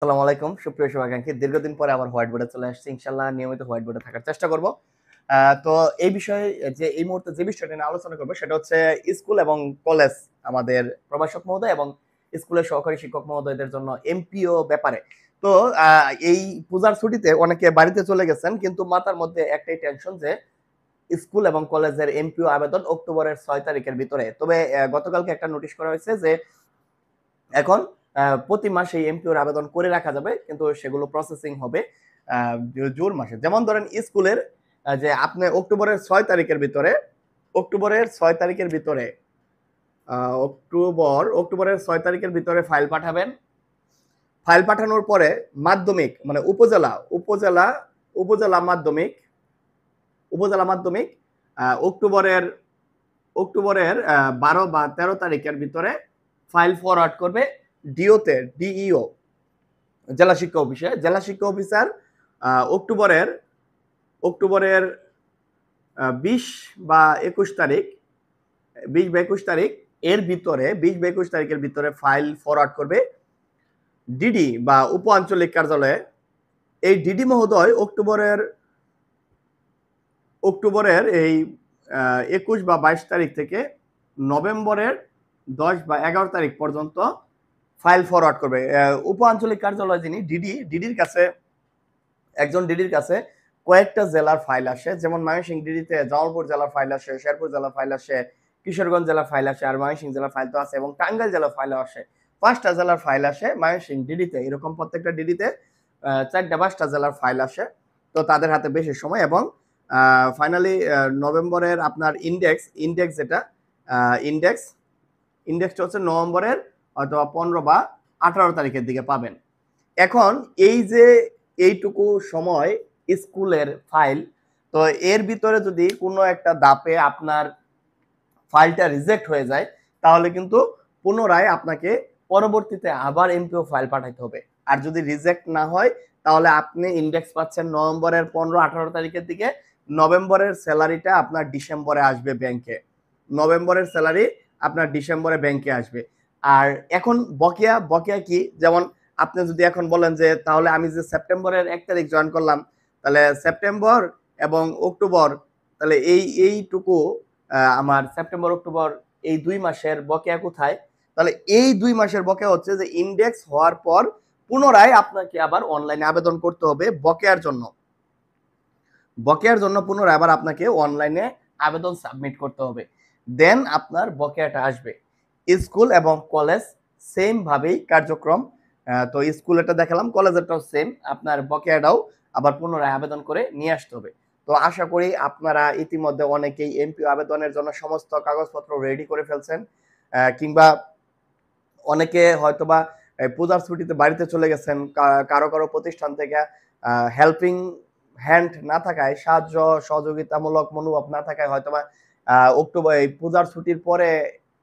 আসসালামু আলাইকুম সুপ্রিয় শুভাকাঙ্ক্ষী, দীর্ঘদিন পরে আবার হোয়াইট বোর্ডে চলে আসছি। ইনশাল্লাহ নিয়মিত হোয়াইট বোর্ডে থাকার চেষ্টা করব। তো এই বিষয়ে এই মুহূর্তে যে বিষয়টা নিয়ে আলোচনা করবো সেটা হচ্ছে স্কুল এবং কলেজ, আমাদের প্রভাষক মহোদয় এবং স্কুলের সহকারী শিক্ষক মহোদয়দের জন্য এমপিও ব্যাপারে। তো এই পূজার ছুটিতে অনেকে বাড়িতে চলে গেছেন, কিন্তু মাথার মধ্যে একটাই টেনশন যে স্কুল এবং কলেজের এমপিও আবেদন অক্টোবরের 6 তারিখের ভিতরে। তবে গতকালকে একটা নোটিশ করা হয়েছে যে এখন প্রতি মাসে এমপিওর আবেদন করে রাখা যাবে, কিন্তু সেগুলো প্রসেসিং হবে জুন মাসে। যেমন ধরেন স্কুলের যে আপনি অক্টোবরের 6 তারিখের ভিতরে অক্টোবরের 6 তারিখের ভিতরে ফাইল পাঠাবেন। ফাইল পাঠানোর পরে মাধ্যমিক মানে উপজেলা উপজেলা মাধ্যমিক উপজেলা মাধ্যমিক অক্টোবরের অক্টোবরের 12 বা 13 তারিখের ভিতরে ফাইল ফরওয়ার্ড করবে ডিইও জেলা শিক্ষা অফিসে। জেলা শিক্ষা অফিসার অক্টোবরের অক্টোবরের 20 বা 21 তারিখ 20 বা 21 তারিখ এর ভিতরে 20 বা 21 তারিখের ভিতরে ফাইল ফরওয়ার্ড করবে ডিডি বা উপ আঞ্চলিক কার্যালয়ে। এই ডিডি মহোদয় অক্টোবরের এই 21 বা 22 তারিখ থেকে নভেম্বরের 10 বা 11 তারিখ পর্যন্ত ফাইল ফরওয়ার্ড করবে। উপ আঞ্চলিক কার্যালয় যিনি ডিডির কাছে কয়েকটা জেলার ফাইল আসে, যেমন ময়মনসিংহ ডিডিতে জামালপুর জেলার ফাইল আসে, শেরপুর জেলার ফাইল আসে, কিশোরগঞ্জ জেলার ফাইল আসে, আর ময়মনসিংহ জেলার ফাইল তো আছে, এবং টাঙ্গাইল জেলার ফাইল আসে। 5টা জেলার ফাইল আসে ময়মনসিংহ ডিডিতে, এরকম প্রত্যেকটা ডিডিতে 4টা 5টা জেলার ফাইল আসে। তো তাদের হাতে বেশি সময়, এবং ফাইনালি নভেম্বরের আপনার ইন্ডেক্স যেটা ইন্ডেক্স ইন্ডেক্সটা হচ্ছে নভেম্বরের অথবা 15 বা 18 তারিখের দিকে পাবেন। এখন এই যে এইটুকু সময় স্কুলের ফাইল, তো এর ভিতরে যদি কোনো একটা ধাপে আপনার ফাইলটা রিজেক্ট হয়ে যায়, তাহলে কিন্তু পুনরায় আপনাকে পরবর্তীতে আবার এমপিও ফাইল পাঠাতে হবে। আর যদি রিজেক্ট না হয়, তাহলে আপনি ইন্ডেক্স পাচ্ছেন নভেম্বরের 15-18 তারিখের দিকে। নভেম্বরের স্যালারিটা আপনার ডিসেম্বরে আসবে ব্যাংকে। নভেম্বরের স্যালারি আপনার ডিসেম্বরে ব্যাংকে আসবে। আর এখন বকেয়া কি, যেমন আপনি যদি এখন বলেন যে তাহলে আমি যে সেপ্টেম্বরের 1 তারিখ জয়েন করলাম, তাহলে সেপ্টেম্বর এবং অক্টোবর, তাহলে এইটুকু আমার সেপ্টেম্বর অক্টোবর এই 2 মাসের বকেয়া কোথায়? তাহলে এই 2 মাসের বকেয়া হচ্ছে যে ইন্ডেক্স হওয়ার পর পুনরায় আপনাকে আবার অনলাইনে আবেদন করতে হবে বকেয়ার জন্য পুনরায় আবার আপনাকে অনলাইনে আবেদন সাবমিট করতে হবে, দেন আপনার বকেয়াটা আসবে। স্কুল এবং কলেজ সেম ভাবেই কার্যক্রম। তো স্কুলেরটা দেখালাম, কলেজেরটাও সেম, আপনার বকেয়াটাও আবার পুনরায় আবেদন করে নিয়ে আসতে হবে। তো আশা করি আপনারা ইতিমধ্যে অনেকেই এমপিও আবেদনের জন্য সমস্ত কাগজপত্র রেডি করে ফেলছেন, কিংবা অনেকে হয়তোবা পূজার ছুটিতে বাড়িতে চলে গেছেন, কারো প্রতিষ্ঠান থেকে হেল্পিং হ্যান্ড না থাকায়, সাহায্য সহযোগিতামূলক মনোভাব না থাকায় হয়তোবা অক্টোবর এই পূজার ছুটির পরে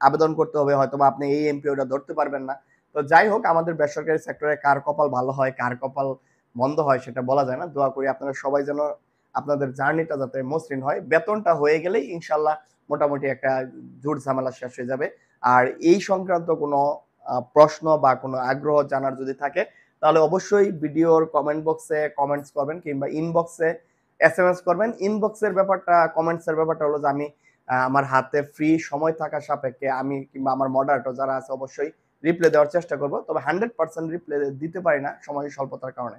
আবেদন করতে হবে, হয়তোবা আপনি এই এমপিওটা ধরতে পারবেন না। তো যাই হোক, আমাদের বেসরকারি সেক্টরে কার কপাল ভালো হয় কার কপাল মন্দ হয় সেটা বলা যায় না। দোয়া করি আপনারা সবাই যেন আপনাদের জার্নিটা যাতে মসৃণ হয়। বেতনটা হয়ে গেলেই ইনশাল্লাহ মোটামুটি একটা ঝুট ঝামেলা শেষ হয়ে যাবে। আর এই সংক্রান্ত কোনো প্রশ্ন বা কোনো আগ্রহ জানার যদি থাকে, তাহলে অবশ্যই ভিডিওর কমেন্ট বক্সে কমেন্টস করবেন, কিংবা ইনবক্সে এসএমএস করবেন। কমেন্টসের ব্যাপারটা হলো যে আমি আমার হাতে ফ্রি সময় থাকা সাপেক্ষে আমি কিংবা আমার মডারেটর যারা আছে অবশ্যই রিপ্লাই দেওয়ার চেষ্টা করব। তবে 100% রিপ্লাই দিতে পারি না সময় স্বল্পতার কারণে।